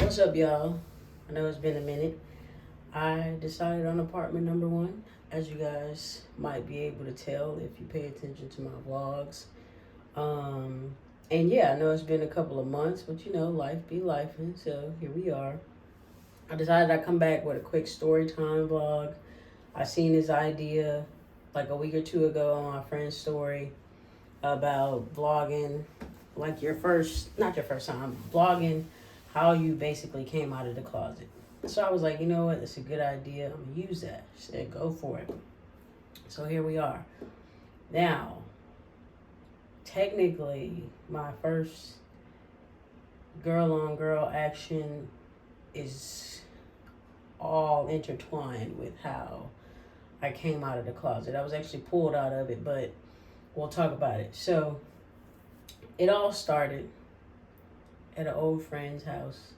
What's up, y'all? I know it's been a minute. I decided on apartment number one, as you guys might be able to tell if you pay attention to my vlogs. Um, and yeah, I know it's been a couple of months, but life be life, and so here we are. I decided I'd come back with a quick story time vlog. I seen this idea like a week or two ago on my friend's story about vlogging, like not your first time, vlogging how you basically came out of the closet. So I was like, you know what, that's a good idea. I'm gonna use that. She said, go for it. So here we are. Now, technically, my first girl on girl action is all intertwined with how I came out of the closet. I was actually pulled out of it, but we'll talk about it. So it all started at an old friend's house.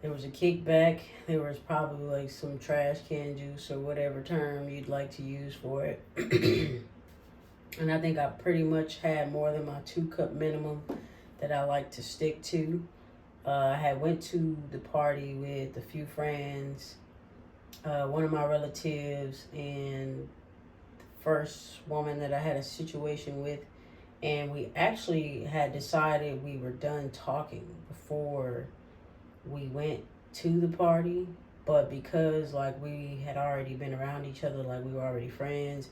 There was a kickback. There was probably like some trash can juice or whatever term you'd like to use for it. And I think I pretty much had more than my 2 cup minimum that I like to stick to. I had went to the party with a few friends, one of my relatives, and the first woman that I had a situation with. And we actually had decided we were done talking before we went to the party, but because like we had already been around each other, like we were already friends,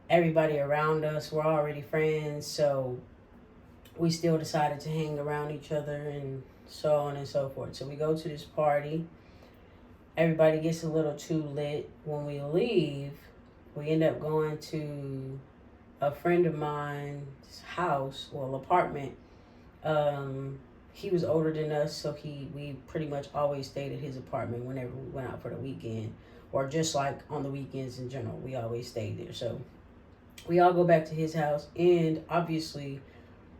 everybody around us were already friends, so we still decided to hang around each other and so on and so forth. So we go to this party, everybody gets a little too lit. When we leave, we end up going to a friend of mine's house, well, apartment. He was older than us, so we pretty much always stayed at his apartment whenever we went out for the weekend, or just like on the weekends in general. We always stayed there. So we all go back to his house, and obviously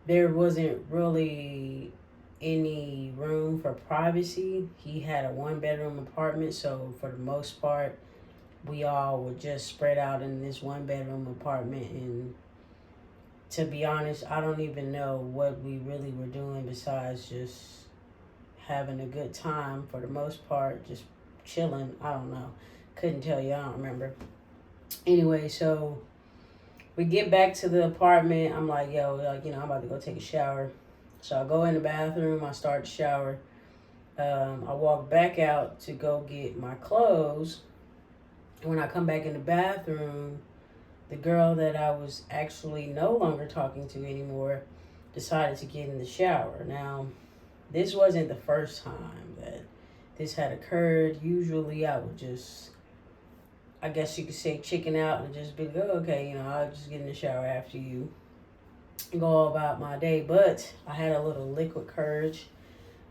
there wasn't really any room for privacy. He had a 1 bedroom apartment, so for the most part, we all would just spread out in this 1 bedroom apartment. And to be honest, I don't even know what we really were doing besides just having a good time for the most part, just chilling. I don't know. Couldn't tell you. I don't remember. Anyway, so we get back to the apartment. I'm like, yo, like, I'm about to go take a shower. So I go in the bathroom. I start to shower. I walk back out to go get my clothes. When I come back in the bathroom, the girl that I was actually no longer talking to anymore decided to get in the shower. Now, this wasn't the first time that this had occurred. Usually I would just, I guess you could say, chicken out and just be like, oh, okay, I'll just get in the shower after you, go about my day. But I had a little liquid courage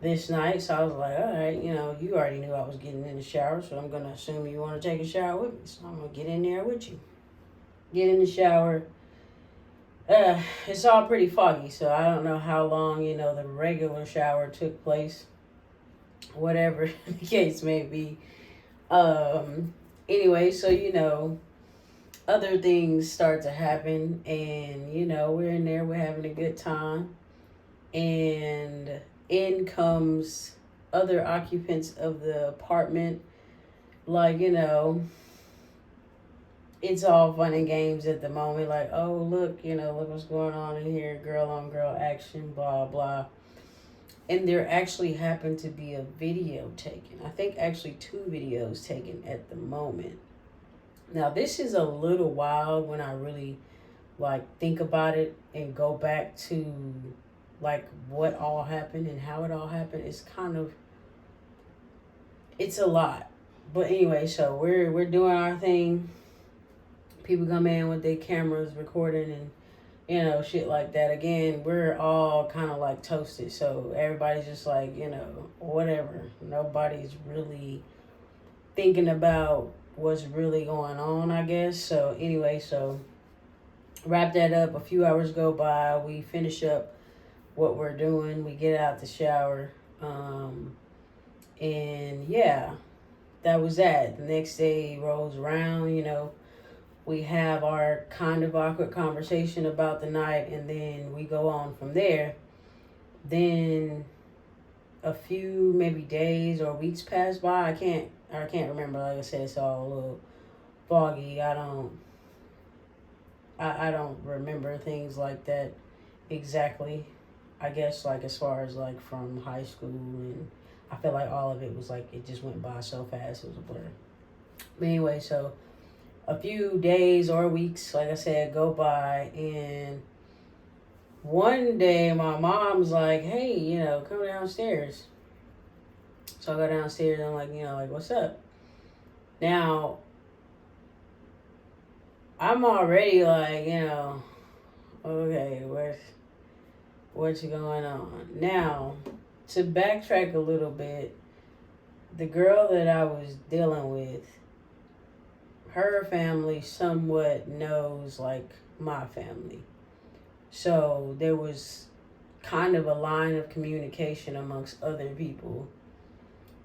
this night, so I was like, all right, you already knew I was getting in the shower, so I'm going to assume you want to take a shower with me. So I'm going to get in there with you. Get in the shower. It's all pretty foggy, so I don't know how long, the regular shower took place. Whatever the case may be. Anyway, so, other things start to happen, and, we're in there, we're having a good time. And in comes other occupants of the apartment, like, it's all fun and games at the moment. Like, oh, look, look what's going on in here. Girl on girl action, blah, blah. And there actually happened to be a video taken. I think actually 2 videos taken at the moment. Now, this is a little wild when I really, like, think about it and go back to, like, what all happened and how it all happened. It's a lot. But anyway, so we're doing our thing. People come in with their cameras recording and shit like that. Again, we're all kind of like toasted, so everybody's just like, whatever. Nobody's really thinking about what's really going on, I guess. So anyway, so wrap that up. A few hours go by. We finish up what we're doing. We get out the shower. And yeah, that was that. The next day rolls around, we have our kind of awkward conversation about the night, and then we go on from there. Then a few maybe days or weeks passed by. I can't remember. Like I said, it's all a little foggy. I don't remember things like that exactly. I guess like as far as like from high school, and I feel like all of it was like it just went by so fast. It was a blur. But anyway, so a few days or weeks, like I said, go by, and one day my mom's like, "Hey, come downstairs." So I go downstairs and I'm like, like, what's up? Now I'm already like, okay, what's going on? Now, to backtrack a little bit, the girl that I was dealing with, her family somewhat knows like my family. So there was kind of a line of communication amongst other people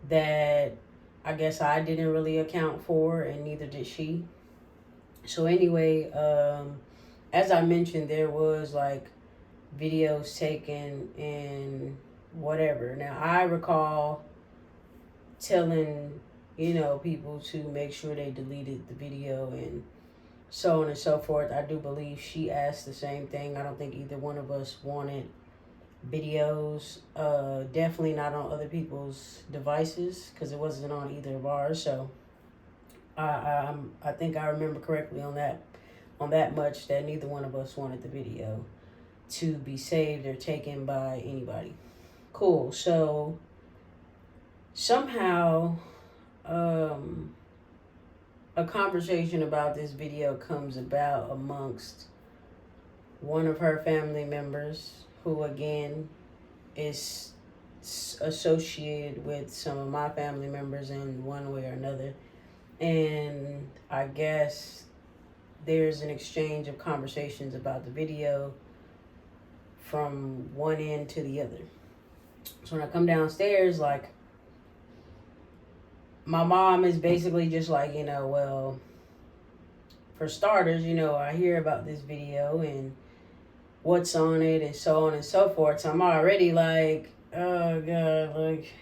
that I guess I didn't really account for, and neither did she. So anyway, as I mentioned, there was like videos taken and whatever. Now I recall telling people to make sure they deleted the video and so on and so forth. I do believe she asked the same thing. I don't think either one of us wanted videos, definitely not on other people's devices, because it wasn't on either of ours. So I think I remember correctly on that much, that neither one of us wanted the video to be saved or taken by anybody. Cool. So somehow a conversation about this video comes about amongst one of her family members, who again is associated with some of my family members in one way or another. And I guess there's an exchange of conversations about the video from one end to the other. So when I come downstairs, like, my mom is basically just like, well, for starters, I hear about this video and what's on it and so on and so forth. So I'm already like, oh God, like,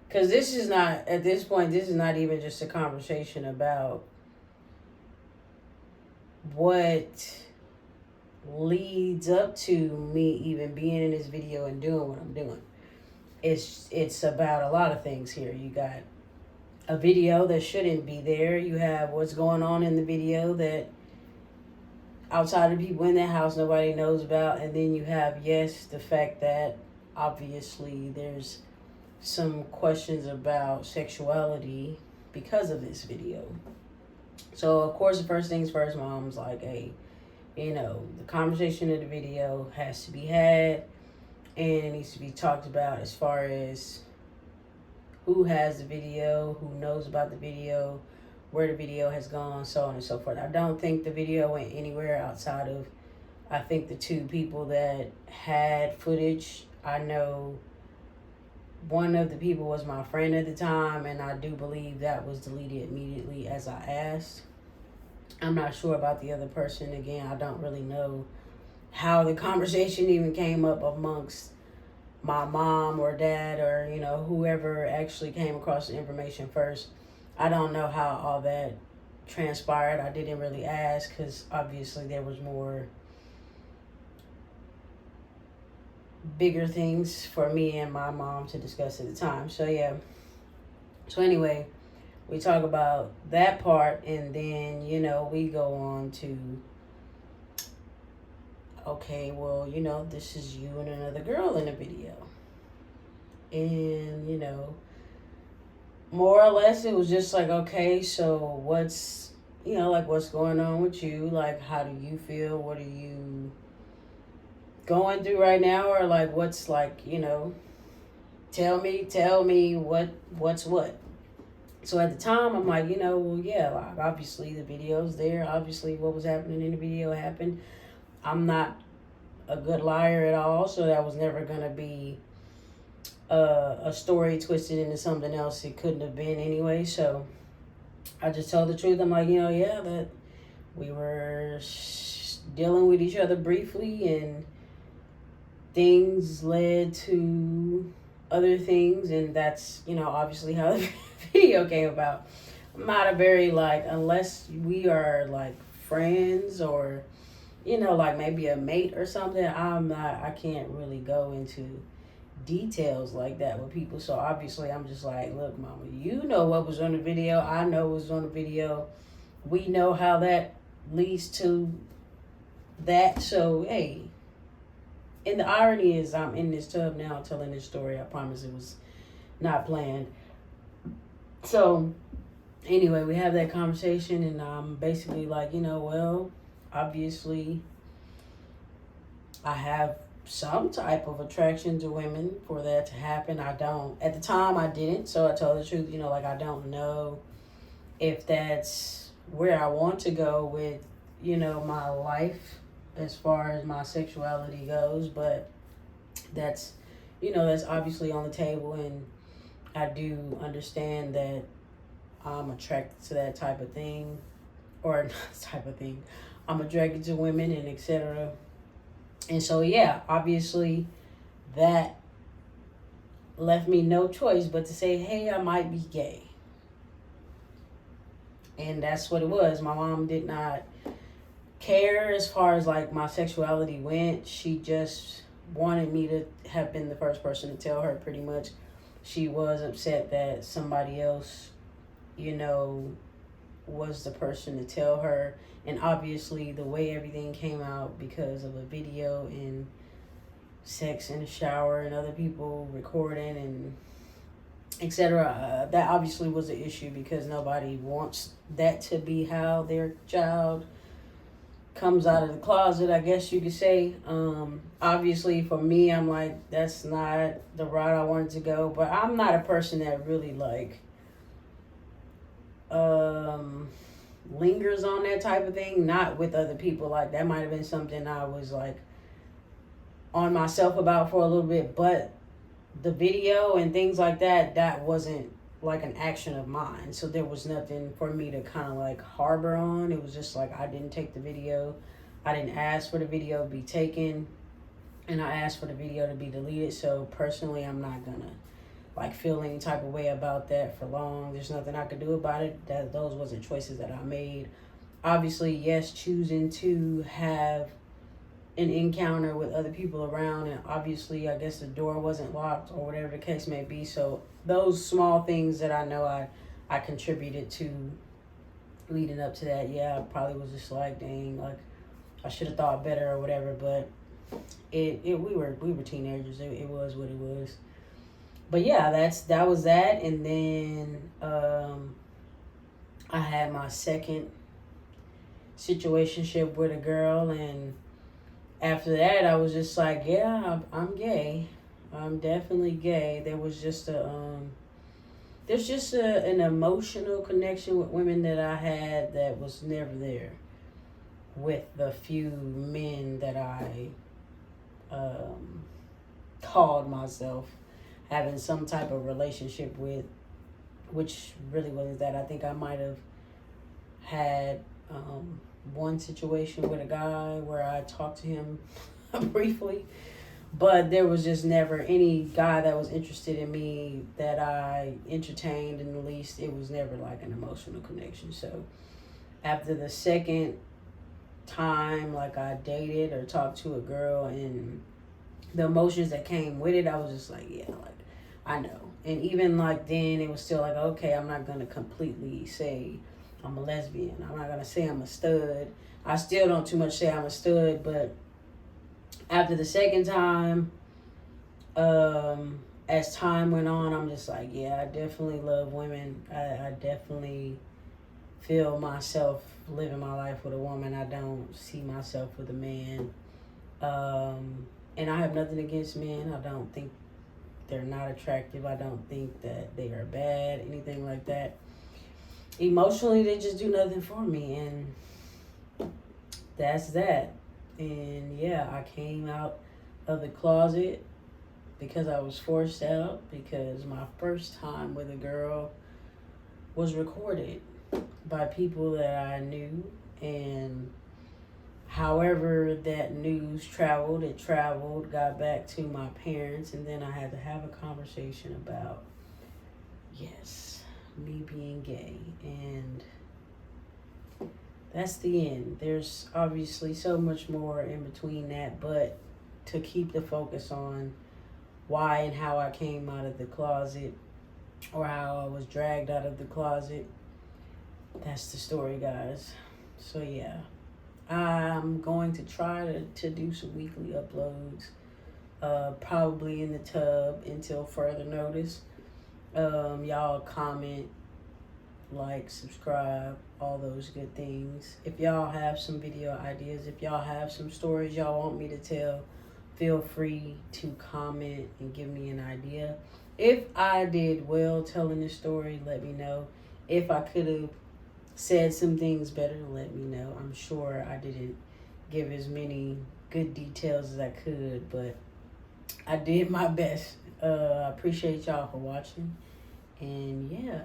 because this is not, at this point, this is not even just a conversation about what leads up to me even being in this video and doing what I'm doing. It's about a lot of things here. You got a video that shouldn't be there. You have what's going on in the video that outside of people in that house nobody knows about. And then you have, yes, the fact that obviously there's some questions about sexuality because of this video. So of course, the first things first, mom's like, hey, the conversation of the video has to be had, and it needs to be talked about as far as who has the video, who knows about the video, where the video has gone, so on and so forth. I don't think the video went anywhere outside of, I think, the two people that had footage. I know one of the people was my friend at the time, and I do believe that was deleted immediately as I asked. I'm not sure about the other person. Again, I don't really know how the conversation even came up amongst my mom or dad or, whoever actually came across the information first. I don't know how all that transpired. I didn't really ask because obviously there was more bigger things for me and my mom to discuss at the time. So yeah. So anyway, we talk about that part, and then, we go on to, okay, well, this is you and another girl in a video. And, more or less it was just like, okay, so what's going on with you? Like, how do you feel? What are you going through right now? Or like, what's like, tell me what's what. So at the time, I'm like, well, yeah, like, obviously the video's there. Obviously what was happening in the video happened. I'm not a good liar at all, so that was never going to be a story twisted into something else it couldn't have been anyway. So I just told the truth. I'm like, yeah, that we were dealing with each other briefly, and things led to other things, and that's, obviously how the video came about. I'm not a very, like, unless we are like friends or, like maybe a mate or something, I can't really go into details like that with people. So obviously I'm just like, look, mama, you know what was on the video, I know what was on the video, we know how that leads to that. So hey, and the irony is I'm in this tub now telling this story. I promise it was not planned. So anyway, we have that conversation, and I'm basically like, well, obviously I have some type of attraction to women for that to happen. I don't, at the time I didn't, so I told the truth, like I don't know if that's where I want to go with, my life as far as my sexuality goes, but that's, that's obviously on the table, and I do understand that I'm attracted to that type of thing, or not type of thing. I'm attracted to women and etc. And so, yeah, obviously that left me no choice but to say, hey, I might be gay. And that's what it was. My mom did not care as far as like my sexuality went. She just wanted me to have been the first person to tell her, pretty much. She was upset that somebody else, was the person to tell her. And obviously the way everything came out because of a video and sex in the shower and other people recording and etc. That obviously was an issue because nobody wants that to be how their child comes out of the closet, I guess you could say. Obviously for me, I'm like, that's not the route I wanted to go. But I'm not a person that really like lingers on that type of thing. Not with other people. Like that might have been something I was like on myself about for a little bit, but the video and things like that wasn't like an action of mine. So there was nothing for me to kind of like harbor on. It was just like I didn't take the video. I didn't ask for the video to be taken, and I asked for the video to be deleted. So personally, I'm not gonna like feel any type of way about that for long. There's nothing I could do about it. That those wasn't choices that I made. Obviously, yes, choosing to have an encounter with other people around, and obviously I guess the door wasn't locked or whatever the case may be. So those small things that I know I contributed to leading up to that. Yeah, I probably was just like, dang, like I should have thought better or whatever. But it we were teenagers. It was what it was. But yeah, that was that. And then I had my second situationship with a girl, and after that, I was just like, yeah, I'm gay. I'm definitely gay. There was just there's just an emotional connection with women that I had that was never there with the few men that I called myself having some type of relationship with, which really wasn't that. I think I might have had one situation with a guy where I talked to him briefly, but there was just never any guy that was interested in me that I entertained in the least. It was never like an emotional connection. So after the second time like I dated or talked to a girl, and the emotions that came with it, I was just like, yeah, like I know. And even like then it was still like, okay, I'm not gonna completely say I'm a lesbian. I'm not gonna say I'm a stud. I still don't too much say I'm a stud, but after the second time, as time went on, I'm just like, yeah, I definitely love women. I definitely feel myself living my life with a woman. I don't see myself with a man. And I have nothing against men. I don't think they're not attractive. I don't think that they are bad, anything like that. Emotionally, they just do nothing for me, and that's that. And yeah, I came out of the closet because I was forced out, because my first time with a girl was recorded by people that I knew, and However, that news traveled, got back to my parents, and then I had to have a conversation about, yes, me being gay. And that's the end. There's obviously so much more in between that, but to keep the focus on why and how I came out of the closet, or how I was dragged out of the closet, that's the story, guys. So, yeah. I'm going to try to do some weekly uploads, probably in the tub until further notice. Y'all comment, like, subscribe, all those good things. If y'all have some video ideas, if y'all have some stories y'all want me to tell, feel free to comment and give me an idea. If I did well telling this story, let me know. If I could have said some things better, let me know. I'm sure I didn't give as many good details as I could, but I did my best. I appreciate y'all for watching, and yeah.